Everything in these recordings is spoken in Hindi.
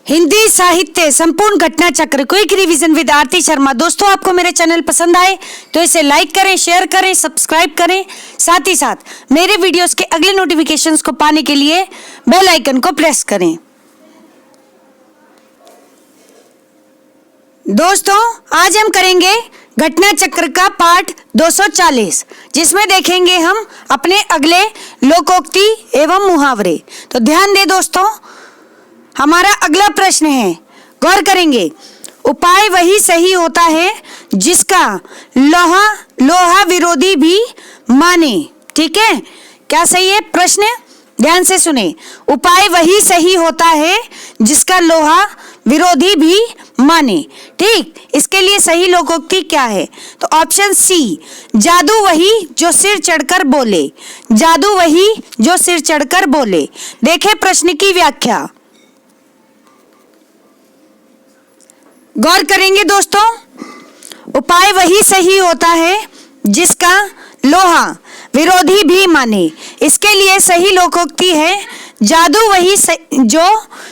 हिंदी साहित्य संपूर्ण घटना चक्र क्विक रिवीजन विद आरती शर्मा। दोस्तों, आपको मेरे चैनल पसंद आए तो इसे लाइक करें, शेयर करें, सब्सक्राइब करें। साथ ही साथ मेरे वीडियोस के अगले नोटिफिकेशंस को पाने के लिए बेल आइकन को प्रेस करें। दोस्तों, आज हम करेंगे घटना चक्र का पाठ 240, जिसमें देखेंगे हम अपने अगले लोकोक्ति एवं मुहावरे। तो ध्यान दें दोस्तों, हमारा अगला प्रश्न है, गौर करेंगे। उपाय वही सही होता है जिसका लोहा विरोधी भी माने। ठीक है, क्या सही है? प्रश्न ध्यान से सुने। उपाय वही सही होता है जिसका लोहा विरोधी भी माने। ठीक, इसके लिए सही लोकोक्ति क्या है? तो ऑप्शन सी, जादू वही जो सिर चढ़कर बोले। जादू वही जो सिर चढ़कर बोले। देखें प्रश्न की व्याख्या, गौर करेंगे दोस्तों। उपाय वही सही होता है जिसका लोहा विरोधी भी माने। इसके लिए सही लोकोक्ति है, जादू वही जो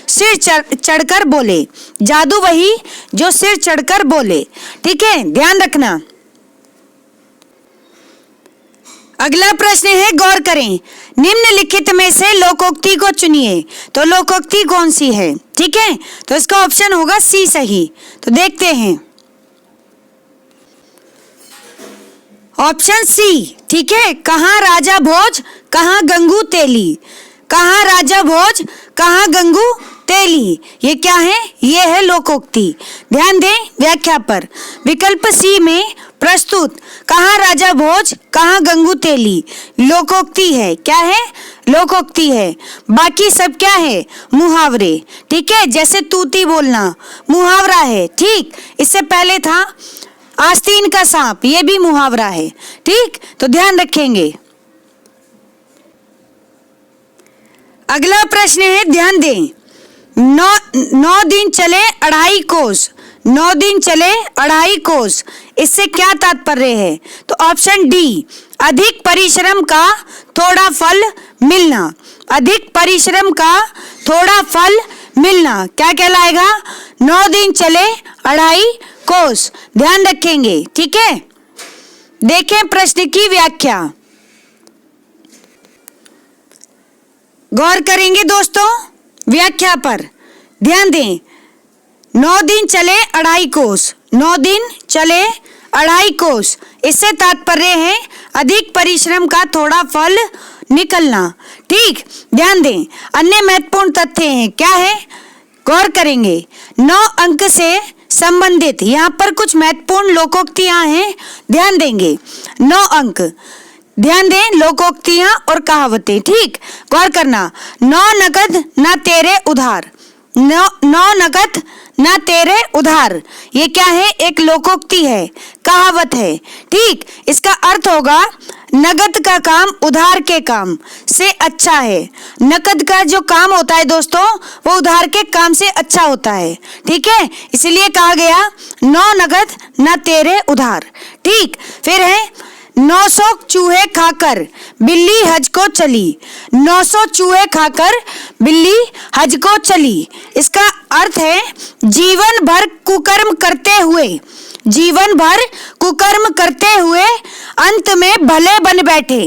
सिर चढ़कर बोले। जादू वही जो सिर चढ़कर बोले। ठीक है, ध्यान रखना। अगला प्रश्न है, गौर करें। निम्नलिखित में से लोकोक्ति को चुनिए। तो लोकोक्ति कौन सी है? ठीक है, तो इसका ऑप्शन होगा सी सही। तो देखते हैं, ऑप्शन सी। ठीक है, कहाँ राजा भोज कहाँ गंगू तेली। कहाँ राजा भोज कहाँ गंगू तेली, ये क्या है? ये है लोकोक्ति। ध्यान दें व्याख्या पर। विकल्प सी में प्रस्तुत कहाँ राजा भोज कहाँ गंगू तेली लोकोक्ति है। क्या है? लोकोक्ति है। बाकी सब क्या है? मुहावरे। ठीक है, जैसे तूती बोलना मुहावरा है। ठीक, इससे पहले था आस्तीन का सांप, ये भी मुहावरा है। ठीक, तो ध्यान रखेंगे। अगला प्रश्न है, ध्यान दें। 9 दिन चले 2.5 कोस। 9 दिन चले 2.5 कोस, इससे क्या तात्पर्य है? तो ऑप्शन डी, अधिक परिश्रम का थोड़ा फल मिलना। अधिक परिश्रम का थोड़ा फल मिलना क्या कहलाएगा? 9 दिन चले 2.5 कोस। ध्यान रखेंगे। ठीक है, देखें प्रश्न की व्याख्या, गौर करेंगे दोस्तों व्याख्या पर। ध्यान दें। 9 दिन चले 2.5 कोस। 9 दिन चले 2.5 कोस, इससे तात्पर्य है अधिक परिश्रम का थोड़ा फल निकलना। ठीक, ध्यान दें। अन्य महत्वपूर्ण तथ्य हैं, क्या है? गौर करेंगे। 9 अंक से संबंधित यहाँ पर कुछ महत्वपूर्ण लोकोक्तियां हैं, ध्यान देंगे। 9 अंक, ध्यान दें, लोकोक्तियां और कहावतें। ठीक, गौर करना। 9 नकद ना तेरे उधार। 9 नकद ना तेरे उधार, ये क्या है? एक लोकोक्ति है, कहावत है। ठीक, इसका अर्थ होगा नगद का काम उधार के काम से अच्छा है। नकद का जो काम होता है दोस्तों, वो उधार के काम से अच्छा होता है। ठीक है, इसलिए कहा गया 9 नगद ना तेरे उधार। ठीक, फिर है 900 चूहे खाकर बिल्ली हज को चली। 900 चूहे खाकर बिल्ली हज को चली, इसका अर्थ है जीवन भर कुकर्म करते हुए, जीवन भर कुकर्म करते हुए अंत में भले बन बैठे।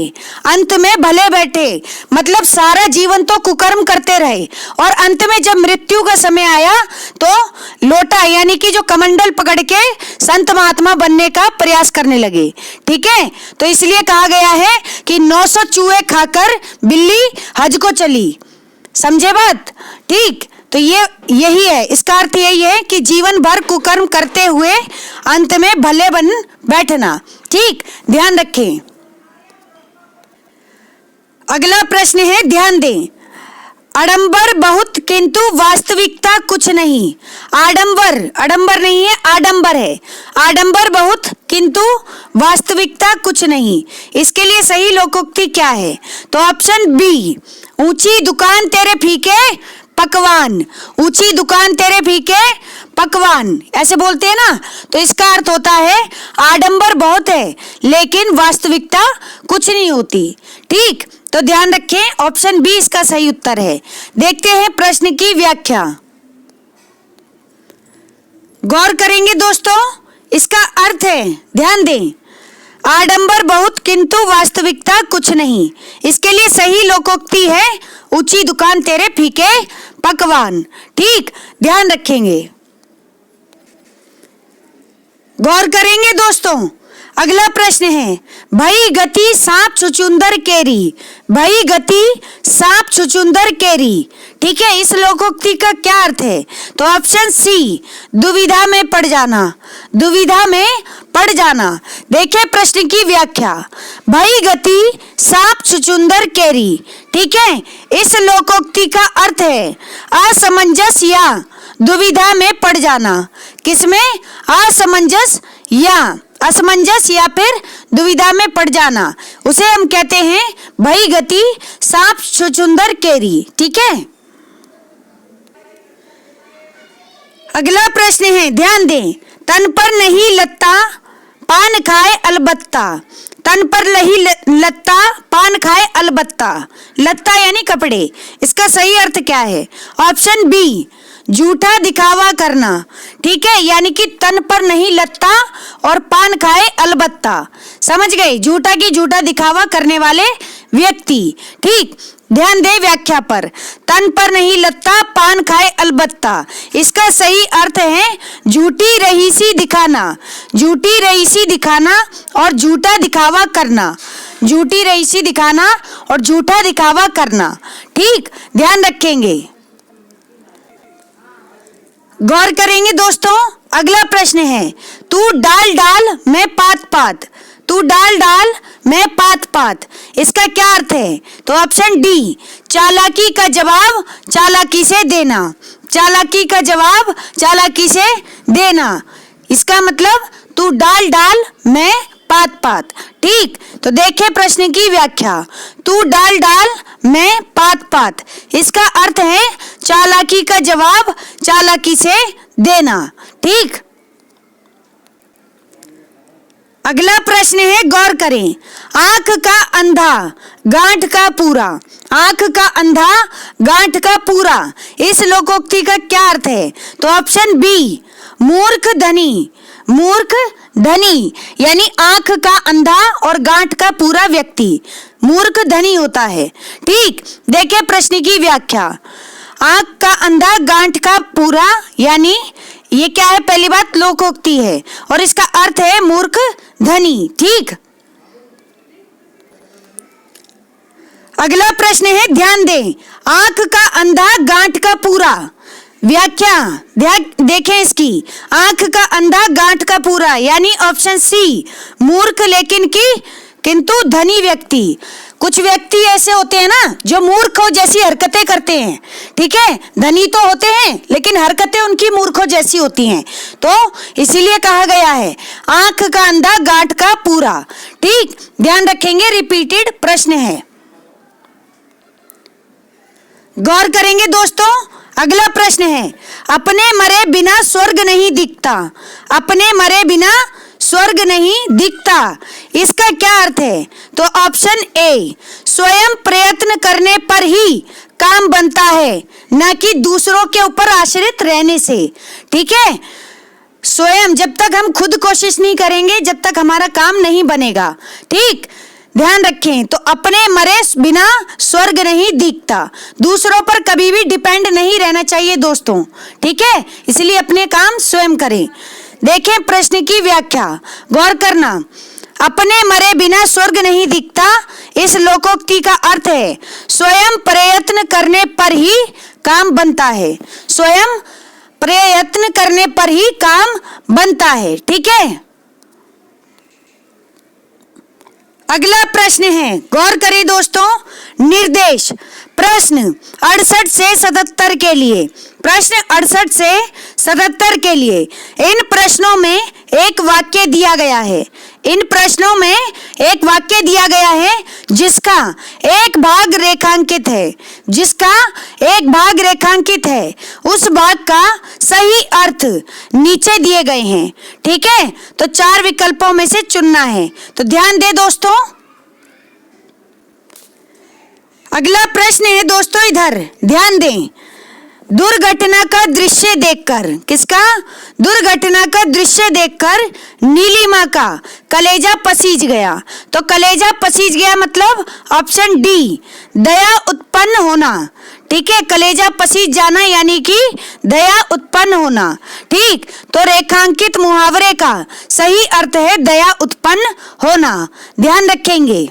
अंत में भले बैठे मतलब सारा जीवन तो कुकर्म करते रहे और अंत में जब मृत्यु का समय आया तो लोटा यानी कि जो कमंडल पकड़ के संत महात्मा बनने का प्रयास करने लगे। ठीक है, तो इसलिए कहा गया है कि 900 चूहे खाकर बिल्ली हज को चली। समझे बात? ठीक, तो ये यही है, इसका अर्थ यही है कि जीवन भर कुकर्म करते हुए अंत में भले बन बैठना। ठीक, ध्यान रखें। अगला प्रश्न है, ध्यान दें। आडंबर बहुत किंतु वास्तविकता कुछ नहीं। आडंबर नहीं है, आडंबर है। आडंबर बहुत किंतु वास्तविकता कुछ नहीं, इसके लिए सही लोकोक्ति क्या है? तो ऑप्शन बी, ऊंची दुकान तेरे फीके पकवान। ऊंची दुकान तेरे फीके पकवान, ऐसे बोलते हैं ना, तो इसका अर्थ होता है आडंबर बहुत है लेकिन वास्तविकता कुछ नहीं होती। ठीक, तो ध्यान रखें, ऑप्शन बी इसका सही उत्तर है। देखते हैं प्रश्न की व्याख्या। गौर करेंगे दोस्तों, इसका अर्थ है, ध्यान दें, आडंबर बहुत किंतु वास्तविकता कुछ नहीं। इसके लिए सही लोकोक्ति है, ऊंची दुकान तेरे फीके पकवान। ठीक, ध्यान रखेंगे। गौर करेंगे दोस्तों, अगला प्रश्न है, भई गति सांप छुचुंदर केरी। भई गति सांप छुचुंदर केरी, ठीक है, इस लोकोक्ति का क्या अर्थ है? तो ऑप्शन सी, दुविधा में पड़ जाना। दुविधा में पड़ जाना। देखिए प्रश्न की व्याख्या, भई गति सांप छुचुंदर केरी, ठीक है, इस लोकोक्ति का अर्थ है असमंजस या दुविधा में पड़ जाना। किसमें? असमंजस या फिर दुविधा में पड़ जाना, उसे हम कहते हैं भई गति सांप छुचुंदर केरी। ठीक है, अगला प्रश्न है, ध्यान दें, तन पर नहीं लत्ता पान खाए अलबत्ता। तन पर नहीं लत्ता पान खाए अलबत्ता। लत्ता यानी कपड़े, इसका सही अर्थ क्या है? ऑप्शन बी, झूठा दिखावा करना। ठीक है, यानी कि तन पर नहीं लत्ता और पान खाए अलबत्ता। समझ गए? झूठा की झूठा दिखावा करने वाले व्यक्ति। ठीक, ध्यान दे व्याख्या पर, तन पर नहीं लत्ता पान खाए अलबत्ता, इसका सही अर्थ है झूठी रईसी दिखाना। झूठी रईसी दिखाना और झूठा दिखावा करना। झूठी रईसी दिखाना और झूठा दिखावा करना। ठीक, ध्यान रखेंगे। गौर करेंगे दोस्तों, अगला प्रश्न है, तू डाल डाल मैं पात पात। तू डाल डाल मैं पात पात, इसका क्या अर्थ है? तो ऑप्शन डी, चालाकी का जवाब चालाकी से देना। चालाकी का जवाब चालाकी से देना, इसका मतलब तू डाल डाल मैं पात पात। ठीक, तो देखें प्रश्न की व्याख्या, तू डाल डाल मैं पात पात, इसका अर्थ है चालाकी का जवाब चालाकी से देना। ठीक, अगला प्रश्न है, गौर करें, आंख का अंधा गांठ का पूरा। आंख का अंधा गांठ का पूरा, इस लोकोक्ति का क्या अर्थ है? तो ऑप्शन बी, मूर्ख धनी। मूर्ख धनी यानी आंख का अंधा और गांठ का पूरा व्यक्ति मूर्ख धनी होता है। ठीक, देखिए प्रश्न की व्याख्या, आंख का अंधा गांठ का पूरा यानी ये क्या है? पहली बात लोकोक्ति है और इसका अर्थ है मूर्ख धनी। ठीक, अगला प्रश्न है, ध्यान दें, आंख का अंधा गांठ का पूरा, व्याख्या देखें इसकी, आंख का अंधा गांठ का पूरा यानी ऑप्शन सी, मूर्ख लेकिन किंतु धनी व्यक्ति। कुछ व्यक्ति ऐसे होते हैं ना जो मूर्खों जैसी हरकतें करते हैं। ठीक है, धनी तो होते हैं लेकिन हरकतें उनकी मूर्खों जैसी होती हैं, तो इसीलिए कहा गया है आंख का अंधा गांठ का पूरा। ठीक, ध्यान रखेंगे, रिपीटेड प्रश्न है। गौर करेंगे दोस्तों, अगला प्रश्न है, अपने मरे बिना स्वर्ग नहीं दिखता। अपने मरे बिना स्वर्ग नहीं दिखता, इसका क्या अर्थ है? तो ऑप्शन ए, स्वयं प्रयत्न करने पर ही काम बनता है, न कि दूसरों के ऊपर आश्रित रहने से। ठीक है, स्वयं, जब तक हम खुद कोशिश नहीं करेंगे जब तक हमारा काम नहीं बनेगा। ठीक, ध्यान रखें, तो अपने मरे बिना स्वर्ग नहीं दिखता, दूसरों पर कभी भी डिपेंड नहीं रहना चाहिए दोस्तों। ठीक है, इसलिए अपने काम स्वयं करें। देखें प्रश्न की व्याख्या, गौर करना, अपने मरे बिना स्वर्ग नहीं दिखता, इस लोकोक्ति का अर्थ है स्वयं प्रयत्न करने पर ही काम बनता है। स्वयं प्रयत्न करने पर ही काम बनता है। ठीक है, अगला प्रश्न है, गौर करें दोस्तों, निर्देश प्रश्न 68 से 77 के लिए। प्रश्न 68 से 77 के लिए इन प्रश्नों में एक वाक्य दिया गया है। इन प्रश्नों में एक वाक्य दिया गया है जिसका एक भाग रेखांकित है। जिसका एक भाग रेखांकित है, उस भाग का सही अर्थ नीचे दिए गए हैं। ठीक है, तो 4 विकल्पों में से चुनना है, तो ध्यान दे दोस्तों। अगला प्रश्न है दोस्तों, इधर ध्यान दें, दुर्घटना का दृश्य देखकर, किसका? दुर्घटना का दृश्य देखकर नीलिमा का कलेजा पसीज गया। तो कलेजा पसीज गया मतलब ऑप्शन डी, दया उत्पन्न होना। ठीक है, कलेजा पसीज जाना यानी कि दया उत्पन्न होना। ठीक, तो रेखांकित मुहावरे का सही अर्थ है दया उत्पन्न होना, ध्यान रखेंगे।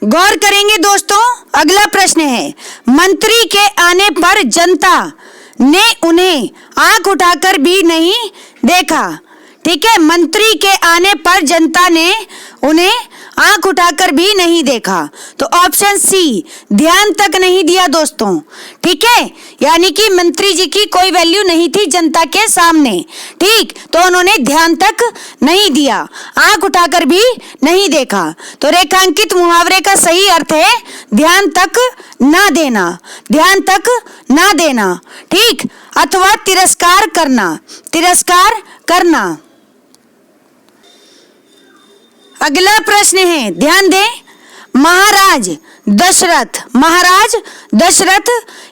गौर करेंगे दोस्तों, अगला प्रश्न है, मंत्री के आने पर जनता ने उन्हें आंख उठाकर भी नहीं देखा। ठीक है, मंत्री के आने पर जनता ने उन्हें आंख उठाकर भी नहीं देखा। तो ऑप्शन सी, ध्यान तक नहीं दिया दोस्तों। ठीक है, यानी कि मंत्री जी की कोई वैल्यू नहीं थी जनता के सामने। ठीक, तो उन्होंने ध्यान तक नहीं दिया, आंख उठाकर भी नहीं देखा। तो रेखांकित मुहावरे का सही अर्थ है ध्यान तक ना देना, ध्यान तक ना देना। ठीक, अथवा तिरस्कार करना, तिरस्कार करना। अगला प्रश्न है, ध्यान दें, महाराज दशरथ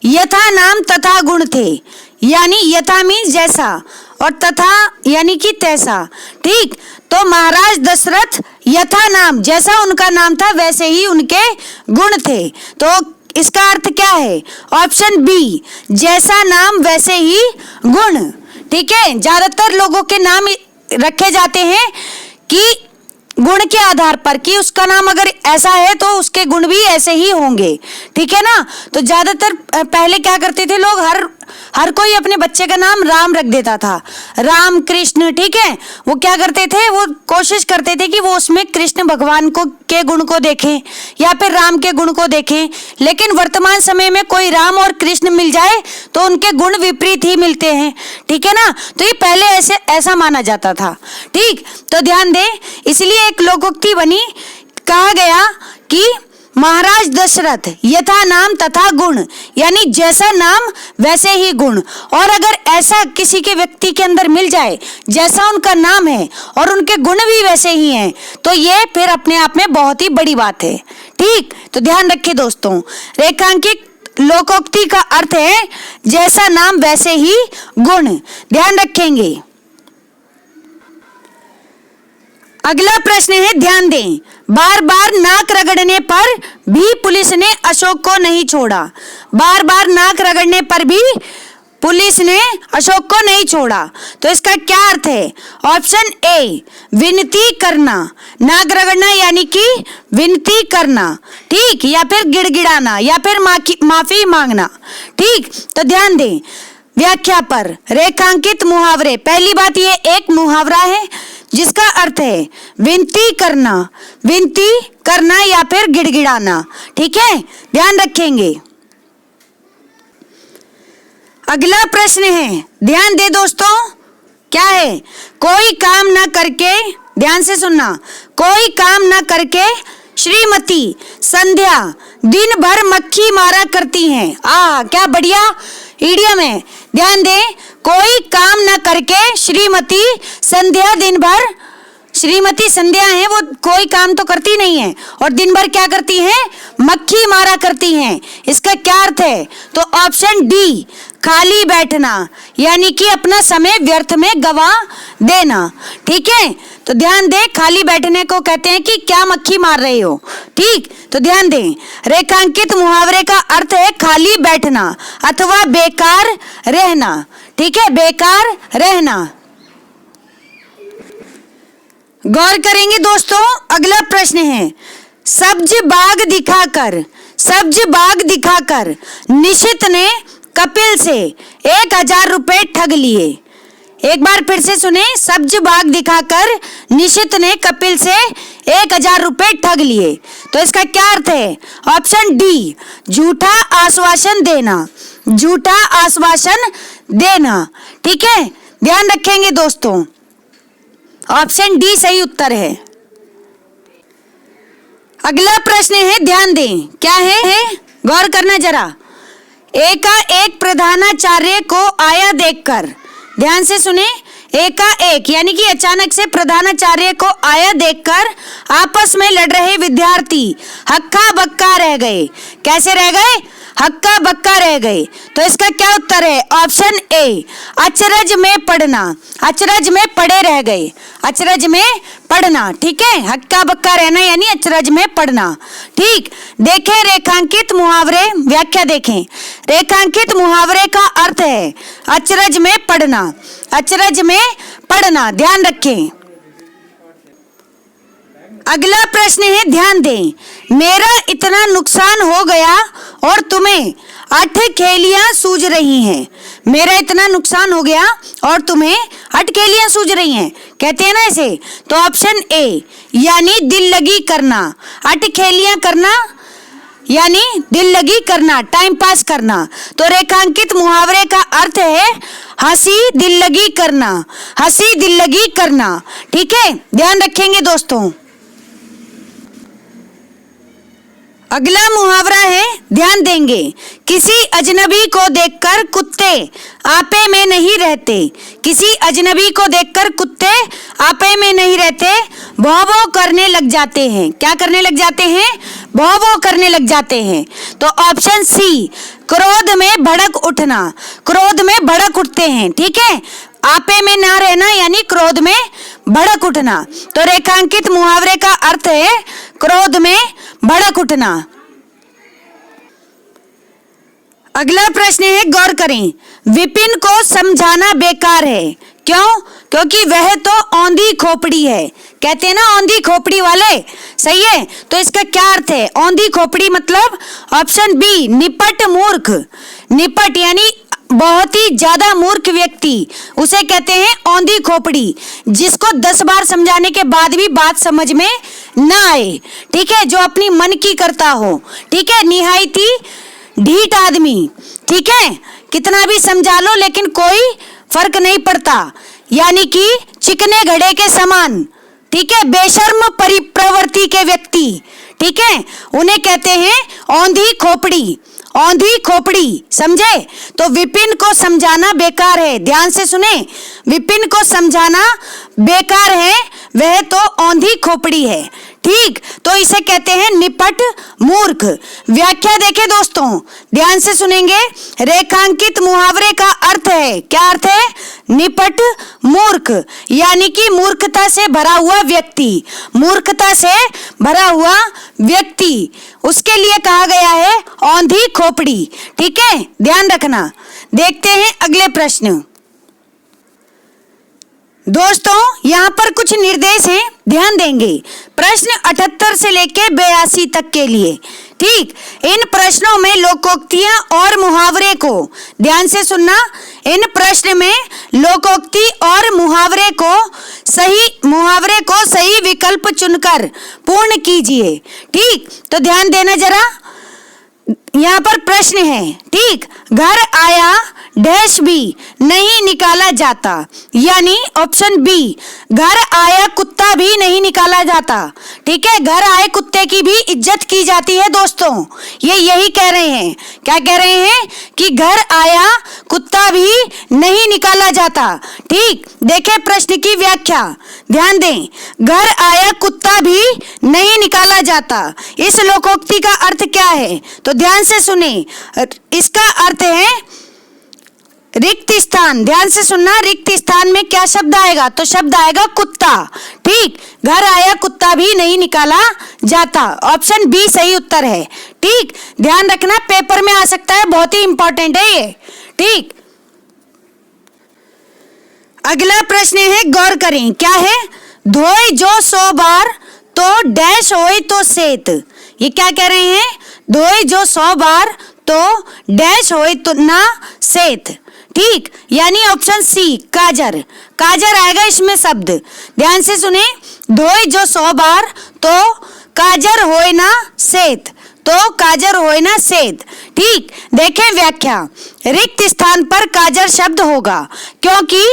यथा नाम तथा गुण थे। यानी यथा मीन्स जैसा और तथा यानी कि तैसा। ठीक, तो महाराज दशरथ यथा नाम, जैसा उनका नाम था वैसे ही उनके गुण थे। तो इसका अर्थ क्या है? ऑप्शन बी, जैसा नाम वैसे ही गुण। ठीक है, ज्यादातर लोगों के नाम रखे जाते हैं कि गुण के आधार पर, कि उसका नाम अगर ऐसा है तो उसके गुण भी ऐसे ही होंगे। ठीक है ना, तो ज्यादातर पहले क्या करते थे लोग, हर कोई अपने बच्चे का नाम राम रख देता था, राम कृष्ण। ठीक है, वो क्या करते थे, वो कोशिश करते थे कि वो उसमें कृष्ण भगवान को के गुण को देखें या फिर राम के गुण को देखें। लेकिन वर्तमान समय में कोई राम और कृष्ण मिल जाए तो उनके गुण विपरीत ही मिलते हैं। ठीक है ना, तो ये पहले ऐसा माना जाता था। ठीक, तो ध्यान दें, इसलिए एक लोकोक्ति बनी, कहा गया कि महाराज दशरथ यथा नाम तथा गुण, यानी जैसा नाम वैसे ही गुण। और अगर ऐसा किसी के व्यक्ति के अंदर मिल जाए जैसा उनका नाम है और उनके गुण भी वैसे ही हैं, तो ये फिर अपने आप में बहुत ही बड़ी बात है। ठीक, तो ध्यान रखिए दोस्तों, रेखांकित लोकोक्ति का अर्थ है जैसा नाम वैसे ही गुण, ध्यान रखेंगे। अगला प्रश्न है, ध्यान दें, बार बार नाक रगड़ने पर भी पुलिस ने अशोक को नहीं छोड़ा। बार बार नाक रगड़ने पर भी पुलिस ने अशोक को नहीं छोड़ा। तो इसका क्या अर्थ है? ऑप्शन ए, विनती करना, नाक रगड़ना यानी कि विनती करना। ठीक, या फिर गिड़गिड़ाना या फिर माफी मांगना। ठीक, तो ध्यान दें, व्याख्या पर रेखांकित मुहावरे, पहली बात ये एक मुहावरा है जिसका अर्थ है विनती करना या फिर गिड़गिड़ाना। ठीक है, ध्यान रखेंगे। अगला प्रश्न है, ध्यान दे दोस्तों, क्या है? कोई काम ना करके, ध्यान से सुनना, कोई काम ना करके श्रीमती संध्या दिन भर मक्खी मारा करती हैं। क्या बढ़िया इडियम है। ध्यान दें, कोई काम ना करके श्रीमती संध्या दिन भर, श्रीमती संध्या है वो कोई काम तो करती नहीं है और दिन भर क्या करती हैं? मक्खी मारा करती हैं। इसका क्या अर्थ है? तो ऑप्शन डी, खाली बैठना, यानी कि अपना समय व्यर्थ में गवा देना। ठीक है, तो ध्यान दें, खाली बैठने को कहते हैं कि क्या मक्खी मार रहे हो। ठीक, तो ध्यान दें, रेखांकित मुहावरे का अर्थ है खाली बैठना अथवा बेकार रहना। ठीक है, बेकार रहना। गौर करेंगे दोस्तों, अगला प्रश्न है, सब्ज बाग दिखाकर निशित ने कपिल से 1000 रुपए ठग लिए। एक बार फिर से सुने, सब्ज बाग दिखाकर निशित ने कपिल से 1000 रुपए ठग लिए। तो इसका क्या अर्थ है? ऑप्शन डी, झूठा आश्वासन देना, झूठा आश्वासन देना। ठीक है, ध्यान रखेंगे दोस्तों, ऑप्शन डी सही उत्तर है। अगला प्रश्न है, ध्यान दें, क्या है? गौर करना जरा। एकाएक प्रधानाचार्य को आया देखकर, ध्यान से सुने, एकाएक यानी कि अचानक से प्रधानाचार्य को आया देखकर आपस में लड़ रहे विद्यार्थी हक्का बक्का रह गए। कैसे रह गए? हक्का बक्का रह गए। तो इसका क्या उत्तर है? ऑप्शन ए, अचरज में पड़ना, अचरज में पड़े रह गए, अचरज में पढ़ना। ठीक है, हक्का बक्का रहना यानी अचरज में पढ़ना। ठीक, देखें रेखांकित मुहावरे, व्याख्या देखें। रेखांकित मुहावरे का अर्थ है अचरज में पढ़ना, अचरज में पढ़ना, ध्यान रखें। अगला प्रश्न है, ध्यान दें। मेरा इतना नुकसान हो गया और तुम्हें 8 खेलियां सूझ रही हैं। मेरा इतना नुकसान हो गया और तुम्हें 8 खेलियां सूझ रही हैं, कहते हैं ना इसे। तो ऑप्शन ए यानी दिल लगी करना, 8 खेलियां करना यानी दिल लगी करना, टाइम पास करना। तो रेखांकित मुहावरे का अर्थ है हंसी दिल लगी करना, हंसी दिल लगी करना। ठीक है, ध्यान रखेंगे दोस्तों। अगला मुहावरा है, ध्यान देंगे। किसी अजनबी को देखकर कुत्ते आपे में नहीं रहते, किसी अजनबी को देखकर कुत्ते आपे में नहीं रहते, भौ भौ करने लग जाते हैं। क्या करने लग जाते हैं? भौ भौ करने लग जाते हैं। तो ऑप्शन सी, क्रोध में भड़क उठना, क्रोध में भड़क उठते हैं। ठीक है, आपे में ना रहना यानी क्रोध में भड़क उठना। तो रेखांकित मुहावरे का अर्थ है क्रोध में भड़क उठना। अगला प्रश्न है, गौर करें। विपिन को समझाना बेकार है, क्यों? क्योंकि वह तो औंधी खोपड़ी है। कहते हैं ना औंधी खोपड़ी वाले, सही है। तो इसका क्या अर्थ है? औंधी खोपड़ी मतलब ऑप्शन बी, निपट मूर्ख। निपट यानी बहुत ही ज्यादा मूर्ख व्यक्ति, उसे कहते हैं औंधी खोपड़ी, जिसको 10 बार समझाने के बाद भी बात समझ में ना आए। ठीक है, जो अपनी मन की करता हो। ठीक है, निहायती ढीठ आदमी। ठीक है, कितना भी समझा लो लेकिन कोई फर्क नहीं पड़ता, यानी कि चिकने घड़े के समान। ठीक है, बेशर्म परिप्रवृत्ति के व्यक्ति। ठीक है, उन्हें कहते हैं औंधी खोपड़ी, औंधी खोपड़ी, समझे। तो विपिन को समझाना बेकार है, ध्यान से सुने। विपिन को समझाना बेकार है, वह तो औंधी खोपड़ी है। ठीक, तो इसे कहते हैं निपट मूर्ख। व्याख्या देखें दोस्तों, ध्यान से सुनेंगे। रेखांकित मुहावरे का अर्थ है, क्या अर्थ है? निपट मूर्ख यानी कि मूर्खता से भरा हुआ व्यक्ति, मूर्खता से भरा हुआ व्यक्ति, उसके लिए कहा गया है औंधी खोपड़ी। ठीक है, ध्यान रखना। देखते हैं अगले प्रश्न। दोस्तों यहाँ पर कुछ निर्देश हैं, ध्यान देंगे। प्रश्न 78 से लेकर 82 तक के लिए। ठीक, इन प्रश्नों में लोकोक्तियां और मुहावरे को ध्यान से सुनना। इन प्रश्न में लोकोक्ति और मुहावरे को सही विकल्प चुनकर पूर्ण कीजिए। ठीक, तो ध्यान देना जरा। यहाँ पर प्रश्न है, ठीक, घर आया डैश भी नहीं निकाला जाता, यानी ऑप्शन बी, घर आया कुत्ता भी नहीं निकाला जाता। ठीक है, घर आए कुत्ते की भी इज्जत की जाती है दोस्तों। ये यही कह रहे हैं, क्या कह रहे हैं? कि घर आया कुत्ता भी नहीं निकाला जाता। ठीक, देखें प्रश्न की व्याख्या, ध्यान दें। घर आया कुत्ता भी नहीं निकाला जाता, इस लोकोक्ति का अर्थ क्या है? तो ध्यान से सुने। इसका अर्थ है रिक्त स्थान। ध्यान से सुनना, रिक्त स्थान में क्या शब्द आएगा? तो शब्द आएगा कुत्ता। ठीक, घर आया कुत्ता भी नहीं निकाला जाता, ऑप्शन बी सही उत्तर है। ठीक, ध्यान रखना, पेपर में आ सकता है, बहुत ही इंपॉर्टेंट है ये। ठीक, अगला प्रश्न है, गौर करें, क्या है? धोए जो 100 बार तो डैश होए तो सेत। ये क्या कह रहे हैं? धोए जो 100 बार तो डैश होए तो ना सेत। ठीक, यानी ऑप्शन सी, काजर। काजर आएगा इसमें शब्द, ध्यान से सुने। धोए जो 100 बार तो काजर होए ना सेत, तो काजर होए ना सेत। ठीक, देखें व्याख्या। रिक्त स्थान पर काजर शब्द होगा, क्योंकि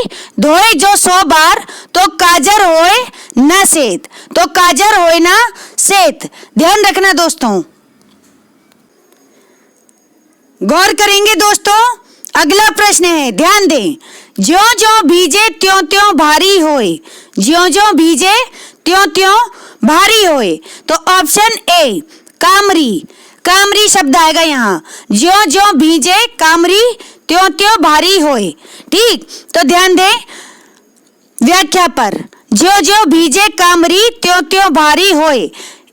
धोए जो 100 बार तो काजर होए ना सेत, तो काजर होए ना सेत। ध्यान रखना दोस्तों, गौर करेंगे दोस्तों। अगला प्रश्न है, ध्यान दें। ज्यों ज्यों भीजे त्यों त्यों भारी होए, ज्यों ज्यों भीजे त्यों त्यों भारी होए। तो ऑप्शन ए, कामरी। कामरी शब्द आएगा यहाँ, ज्यों ज्यों भीजे कामरी त्यों त्यों भारी होए। ठीक, तो ध्यान दें व्याख्या पर, ज्यों ज्यों भीजे कामरी त्यों त्यों भारी होए,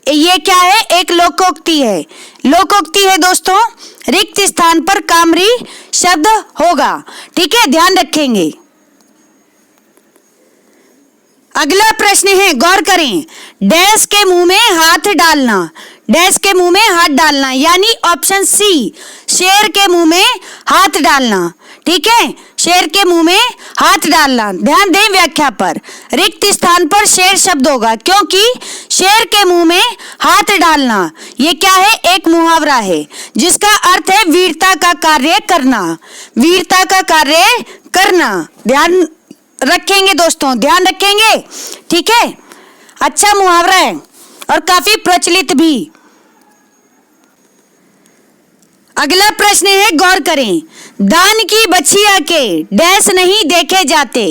ये क्या है? एक लोकोक्ति है। लोकोक्ति है दोस्तों, रिक्त स्थान पर कामरी शब्द होगा। ठीक है, ध्यान रखेंगे। अगला प्रश्न है, गौर करें, डैश के मुंह में हाथ डालना, डैश के मुंह में हाथ डालना, यानी ऑप्शन सी, शेर के मुंह में हाथ डालना। ठीक है, शेर के मुंह में हाथ डालना। ध्यान दें व्याख्या पर, रिक्त स्थान पर शेर शब्द होगा, क्योंकि शेर के मुंह में हाथ डालना ये क्या है? एक मुहावरा है जिसका अर्थ है वीरता का कार्य करना, वीरता का कार्य करना। ध्यान रखेंगे दोस्तों, ध्यान रखेंगे। ठीक है, अच्छा मुहावरा है और काफी प्रचलित भी। अगला प्रश्न है, गौर करें, दान की बछिया के डैश नहीं देखे जाते,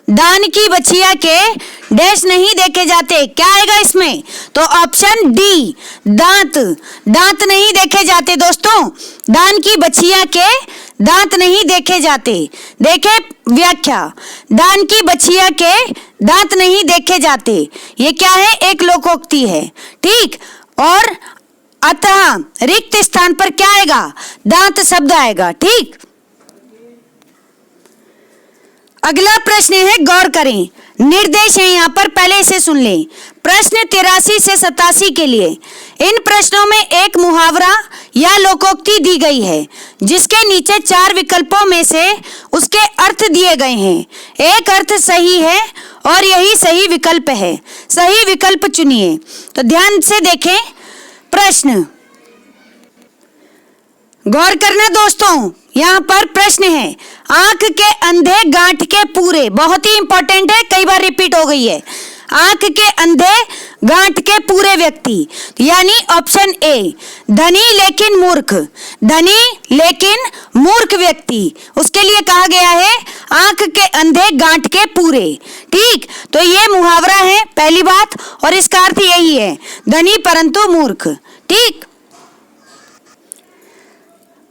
दान की बछिया के डैश नहीं देखे जाते, क्या आएगा इसमें? तो ऑप्शन डी, दांत, दांत नहीं देखे जाते। दोस्तों, दान की बछिया के दांत नहीं देखे जाते। देखे व्याख्या, दान की बछिया के दांत नहीं देखे जाते, ये क्या है? एक लोकोक्ति है। ठीक, और अतः रिक्त स्थान पर क्या आएगा? दांत शब्द आएगा। ठीक, अगला प्रश्न है, गौर करें, निर्देश है यहाँ पर, पहले इसे सुन लें। प्रश्न 83 से 87 के लिए इन प्रश्नों में एक मुहावरा या लोकोक्ति दी गई है, जिसके नीचे 4 विकल्पों में से उसके अर्थ दिए गए हैं। एक अर्थ सही है और यही सही विकल्प है, सही विकल्प चुनिए। तो ध्यान से देखें प्रश्न, गौर करना दोस्तों, यहाँ पर प्रश्न है, आंख के अंधे गांठ के पूरे, बहुत ही इंपॉर्टेंट है, कई बार रिपीट हो गई है। आंख के अंधे गांठ के पूरे व्यक्ति, यानी ऑप्शन ए, धनी लेकिन मूर्ख, धनी लेकिन मूर्ख व्यक्ति, उसके लिए कहा गया है आंख के अंधे गांठ के पूरे। ठीक, तो ये मुहावरा है पहली बात, और इसका अर्थ यही है, धनी परंतु मूर्ख। ठीक,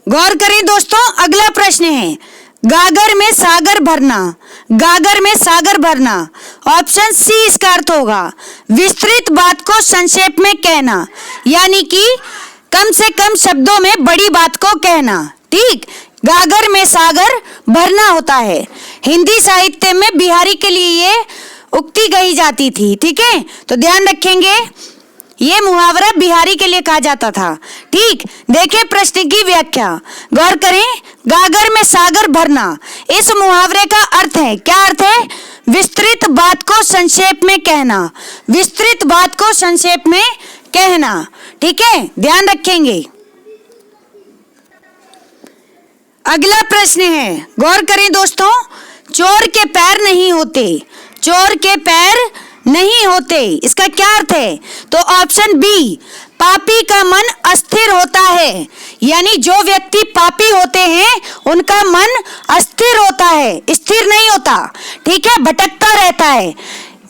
गौर करें दोस्तों, अगला प्रश्न है, गागर में सागर भरना, गागर में सागर भरना, ऑप्शन सी इसका अर्थ होगा विस्तृत बात को संक्षेप में कहना, यानी कि कम से कम शब्दों में बड़ी बात को कहना। ठीक, गागर में सागर भरना होता है। हिंदी साहित्य में बिहारी के लिए ये उक्ति कही जाती थी। ठीक है, तो ध्यान रखेंगे, ये मुहावरा बिहारी के लिए कहा जाता था। ठीक, देखें प्रश्न की व्याख्या, गौर करें, गागर में सागर भरना, इस मुहावरे का अर्थ है, क्या अर्थ है? विस्तृत बात को संक्षेप में कहना, विस्तृत बात को संक्षेप में कहना। ठीक है, ध्यान रखेंगे। अगला प्रश्न है, गौर करें दोस्तों, चोर के पैर नहीं होते, चोर के पैर नहीं होते, इसका क्या अर्थ है? तो ऑप्शन बी, पापी का मन अस्थिर होता है, यानी जो व्यक्ति पापी होते हैं उनका मन अस्थिर होता है, स्थिर नहीं होता। ठीक है, भटकता रहता है।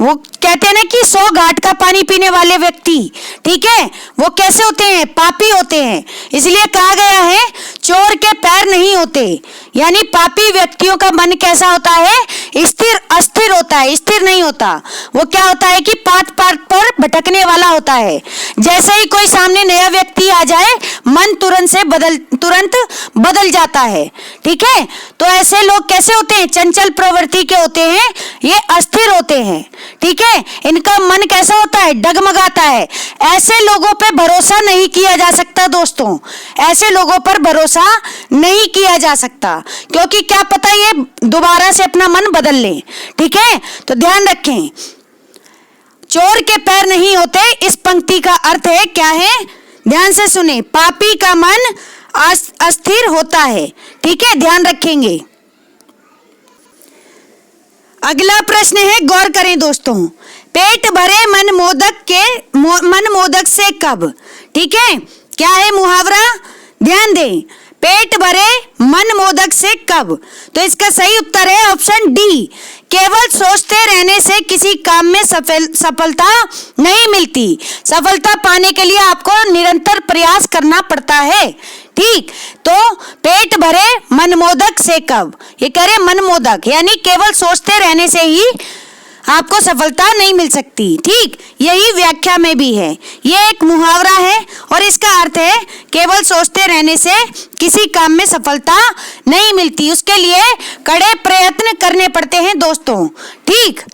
वो कहते हैं ना कि 100 घाट का पानी पीने वाले व्यक्ति, ठीक है, वो कैसे होते हैं? पापी होते हैं। इसलिए कहा गया है चोर के पैर नहीं होते, यानी पापी व्यक्तियों का मन कैसा होता है? स्थिर, अस्थिर होता है, स्थिर नहीं होता। वो क्या होता है कि पात पात पर भटकने वाला होता है। जैसे ही कोई सामने नया व्यक्ति आ जाए, मन तुरंत बदल जाता है। ठीक है, तो ऐसे लोग कैसे होते हैं? चंचल प्रवृत्ति के होते हैं, ये अस्थिर होते हैं। ठीक है, इनका मन कैसा होता है? डगमगाता है। ऐसे लोगों पे भरोसा नहीं किया जा सकता दोस्तों, ऐसे लोगों पर भरोसा नहीं किया जा सकता, क्योंकि क्या पता ये दोबारा से अपना मन बदल ले। ठीक है, तो ध्यान रखें, चोर के पैर नहीं होते, इस पंक्ति का अर्थ है क्या है? ध्यान से सुने, पापी का मन अस्थिर होता है। ठीक है, ध्यान रखेंगे। अगला प्रश्न है, गौर करें दोस्तों, पेट भरे मन मोदक से कब? ठीक है, क्या है मुहावरा? ध्यान दें, पेट भरे मनमोदक से कब? तो इसका सही उत्तर है ऑप्शन डी, केवल सोचते रहने से किसी काम में सफलता नहीं मिलती। सफलता पाने के लिए आपको निरंतर प्रयास करना पड़ता है। ठीक, तो पेट भरे मनमोदक से कब, ये कह रहे मनमोदक यानी केवल सोचते रहने से ही आपको सफलता नहीं मिल सकती। ठीक, यही व्याख्या में भी है। ये एक मुहावरा है और इसका अर्थ है केवल सोचते रहने से किसी काम में सफलता नहीं मिलती, उसके लिए कड़े प्रयत्न करने पड़ते हैं दोस्तों। ठीक,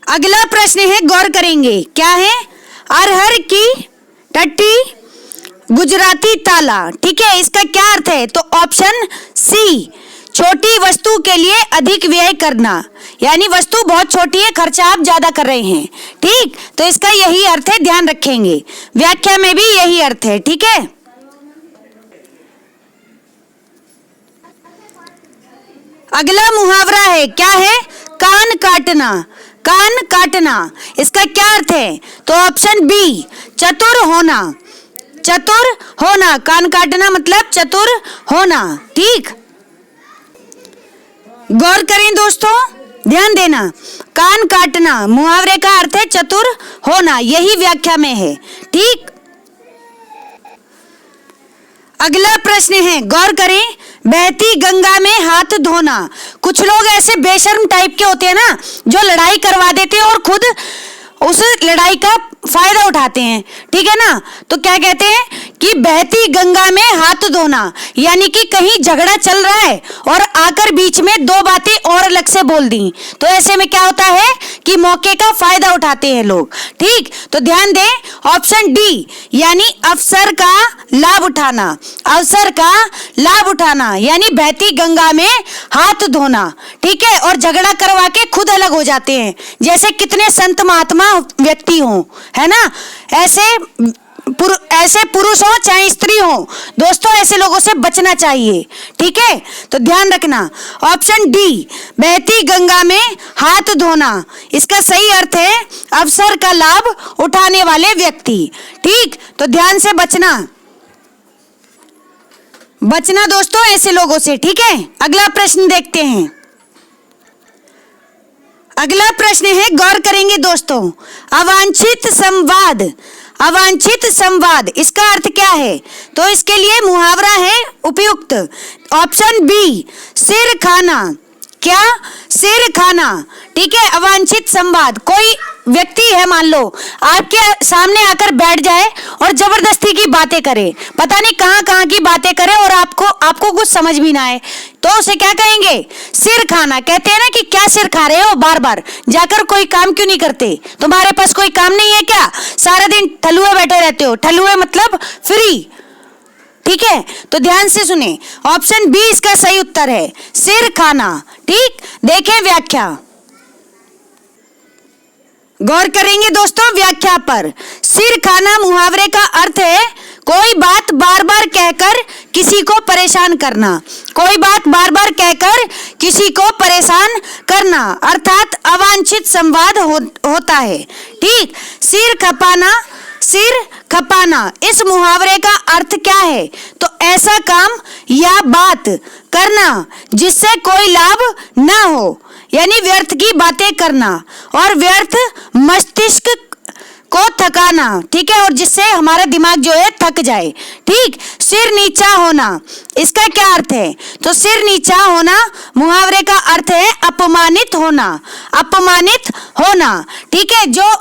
अगला प्रश्न है, गौर करेंगे, क्या है? अरहर की टट्टी गुजराती ताला। ठीक है, इसका क्या अर्थ है? तो ऑप्शन सी, छोटी वस्तु के लिए अधिक व्यय करना, यानी वस्तु बहुत छोटी है, खर्चा आप ज्यादा कर रहे हैं। ठीक, तो इसका यही अर्थ है, ध्यान रखेंगे, व्याख्या में भी यही अर्थ है। ठीक है, अगला मुहावरा है, क्या है? कान काटना। कान काटना, इसका क्या अर्थ है? तो ऑप्शन बी, चतुर होना। चतुर होना, कान काटना मतलब चतुर होना। ठीक, गौर करें दोस्तों, ध्यान देना, कान काटना मुहावरे का अर्थ है चतुर होना, यही व्याख्या में है। ठीक, अगला प्रश्न है, गौर करें, बहती गंगा में हाथ धोना। कुछ लोग ऐसे बेशर्म टाइप के होते हैं ना, जो लड़ाई करवा देते हैं और खुद उस लड़ाई का फायदा उठाते हैं। ठीक है ना, तो क्या कहते हैं कि बहती गंगा में हाथ धोना, यानी कि कहीं झगड़ा चल रहा है और आकर बीच में दो बातें और अलग से बोल दी, तो ऐसे में क्या होता है कि मौके का फायदा उठाते हैं लोग। ठीक, तो ध्यान दें, ऑप्शन डी यानी अवसर का लाभ उठाना। अवसर का लाभ उठाना यानी बहती गंगा में हाथ धोना। ठीक है, और झगड़ा करवा के खुद अलग हो जाते हैं, जैसे कितने संत महात्मा व्यक्ति हों, है ना, ऐसे पुरुष हो चाहे स्त्री हो, दोस्तों ऐसे लोगों से बचना चाहिए। ठीक है, तो ध्यान रखना, ऑप्शन डी, बहती गंगा में हाथ धोना, इसका सही अर्थ है अवसर का लाभ उठाने वाले व्यक्ति। ठीक, तो ध्यान से बचना दोस्तों ऐसे लोगों से। ठीक है, अगला प्रश्न देखते हैं। अगला प्रश्न है, गौर करेंगे दोस्तों, अवांछित संवाद। अवांछित संवाद, इसका अर्थ क्या है? तो इसके लिए मुहावरा है उपयुक्त, ऑप्शन बी, सिर खाना। क्या? सिर खाना। ठीक है, अवांछित संवाद, कोई व्यक्ति है मान लो आपके सामने आकर बैठ जाए और जबरदस्ती की बातें करे, पता नहीं कहाँ कहाँ की बातें करे और आपको कुछ समझ भी ना आए, तो उसे क्या कहेंगे? सिर खाना। कहते हैं ना कि क्या सिर खा रहे हो, बार बार जाकर कोई काम क्यों नहीं करते? तुम्हारे पास कोई काम नहीं है क्या? सारा दिन ठलुए बैठे रहते हो। ठलुए मतलब फ्री। ठीक है, तो ध्यान से सुने, ऑप्शन बी इसका सही उत्तर है, सिर खाना। ठीक, देखें व्याख्या, गौर करेंगे दोस्तों व्याख्या पर। सिर खाना मुहावरे का अर्थ है कोई बात बार बार कहकर किसी को परेशान करना। कोई बात बार बार कहकर किसी को परेशान करना, अर्थात अवांछित संवाद होता है। ठीक, सिर खपाना। सिर खपाना, इस मुहावरे का अर्थ क्या है? तो ऐसा काम या बात करना जिससे कोई लाभ ना हो, यानी व्यर्थ की बातें करना और व्यर्थ मस्तिष्क को थकाना। ठीक है, और जिससे हमारा दिमाग जो है थक जाए। ठीक, सिर नीचा होना, इसका क्या अर्थ है? तो सिर नीचा होना मुहावरे का अर्थ है अपमानित होना। अपमानित होना। ठीक है, जो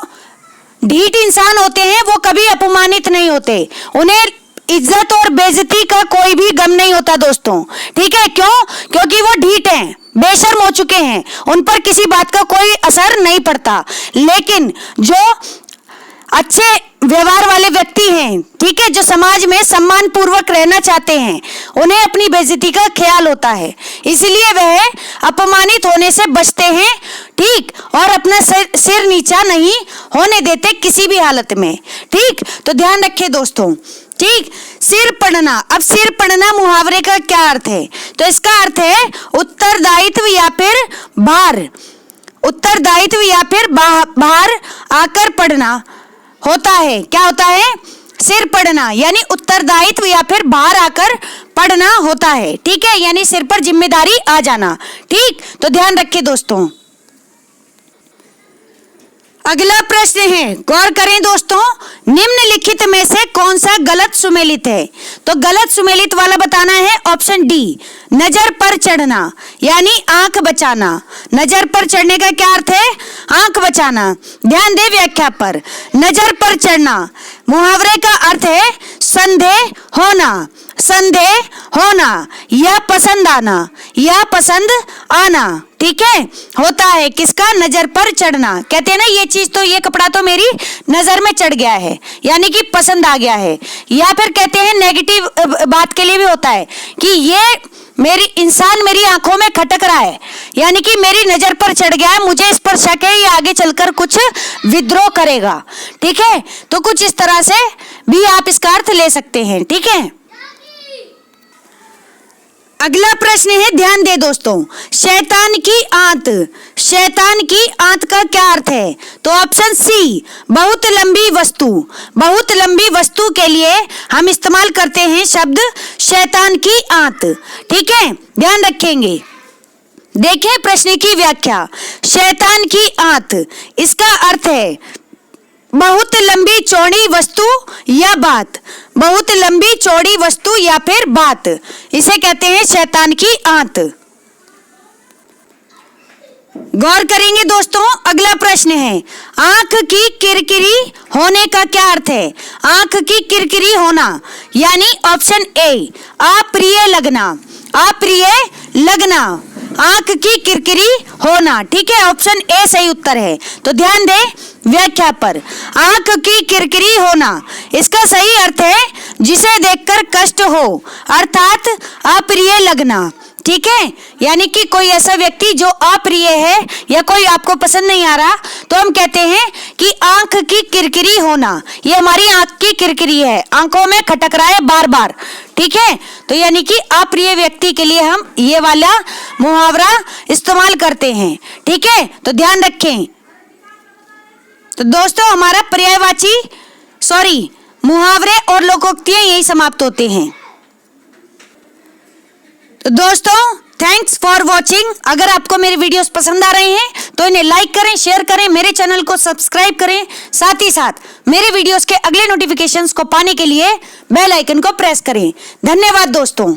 ढीठ इंसान होते हैं वो कभी अपमानित नहीं होते, उन्हें इज्जत और बेइज्जती का कोई भी गम नहीं होता दोस्तों। ठीक है, क्यों? क्योंकि वो ढीठ हैं, बेशर्म हो चुके हैं, उन पर किसी बात का कोई असर नहीं पड़ता। लेकिन जो अच्छे व्यवहार वाले व्यक्ति हैं, ठीक है, जो समाज में सम्मान पूर्वक रहना चाहते हैं, उन्हें अपनी बेइज्जती का ख्याल होता है, इसलिए वह अपमानित होने से बचते हैं। ठीक, और अपना सिर नीचा नहीं होने देते किसी भी हालत में। ठीक, तो ध्यान रखें दोस्तों। ठीक, सिर पड़ना। अब सिर पड़ना मुहावरे का क्या अर्थ है? तो इसका अर्थ है उत्तरदायित्व या फिर भार। उत्तरदायित्व या फिर भार आकर पड़ना होता है। क्या होता है? सिर पड़ना यानी उत्तरदायित्व या फिर बाहर आकर पड़ना होता है, ठीक है, यानी सिर पर जिम्मेदारी आ जाना। ठीक, तो ध्यान रखें दोस्तों। अगला प्रश्न है, गौर करें दोस्तों, निम्नलिखित में से कौन सा गलत सुमेलित है? तो गलत सुमेलित वाला बताना है ऑप्शन डी, नजर पर चढ़ना यानी आंख बचाना। नजर पर चढ़ने का क्या अर्थ है? आंख बचाना। ध्यान दे व्याख्या पर। नजर पर चढ़ना मुहावरे का अर्थ है संदेह होना, संदेह होना या पसंद आना, या पसंद आना, ठीक है, होता है किसका? नजर पर चढ़ना। कहते हैं ना ये चीज तो, ये कपड़ा तो मेरी नजर में चढ़ गया है, यानी कि पसंद आ गया है। या फिर कहते हैं नेगेटिव बात के लिए भी होता है कि ये मेरी इंसान मेरी आंखों में खटक रहा है, यानी कि मेरी नजर पर चढ़ गया है, मुझे इस पर शक है, ये आगे चलकर कुछ विद्रोह करेगा, ठीक है। तो कुछ इस तरह से भी आप इसका अर्थ ले सकते हैं, ठीक है। अगला प्रश्न है, ध्यान दे दोस्तों, शैतान की आंत, शैतान की आंत का क्या अर्थ है? तो ऑप्शन सी, बहुत लंबी वस्तु। बहुत लंबी वस्तु के लिए हम इस्तेमाल करते हैं शब्द शैतान की आंत, ठीक है, ध्यान रखेंगे। देखें प्रश्न की व्याख्या। शैतान की आंत, इसका अर्थ है बहुत लंबी चौड़ी वस्तु या बात। बहुत लंबी चौड़ी वस्तु या फिर बात, इसे कहते हैं शैतान की आंत। गौर करेंगे दोस्तों, अगला प्रश्न है, आंख की किरकिरी होने का क्या अर्थ है? आंख की किरकिरी होना यानी ऑप्शन ए, अप्रिय लगना, अप्रिय लगना, आंख की किरकिरी होना, ठीक है, ऑप्शन ए सही उत्तर है। तो ध्यान दें व्याख्या पर। आंख की किरकिरी होना, इसका सही अर्थ है जिसे देखकर कष्ट हो, अर्थात अप्रिय लगना, ठीक है, यानी कि कोई ऐसा व्यक्ति जो अप्रिय है या कोई आपको पसंद नहीं आ रहा, तो हम कहते हैं कि आंख की किरकिरी होना, ये हमारी आंख की किरकिरी है, आंखों में खटक रहा है बार बार, ठीक है। तो यानी कि अप्रिय व्यक्ति के लिए हम ये वाला मुहावरा इस्तेमाल करते हैं, ठीक है, तो ध्यान रखें। तो दोस्तों हमारा पर्यायवाची मुहावरे और लोकोक्तियां यही समाप्त होते हैं। तो दोस्तों थैंक्स फॉर वॉचिंग। अगर आपको मेरे वीडियोस पसंद आ रहे हैं तो इन्हें लाइक करें, शेयर करें, मेरे चैनल को सब्सक्राइब करें, साथ ही साथ मेरे वीडियोस के अगले नोटिफिकेशंस को पाने के लिए बेल आइकन को प्रेस करें। धन्यवाद दोस्तों।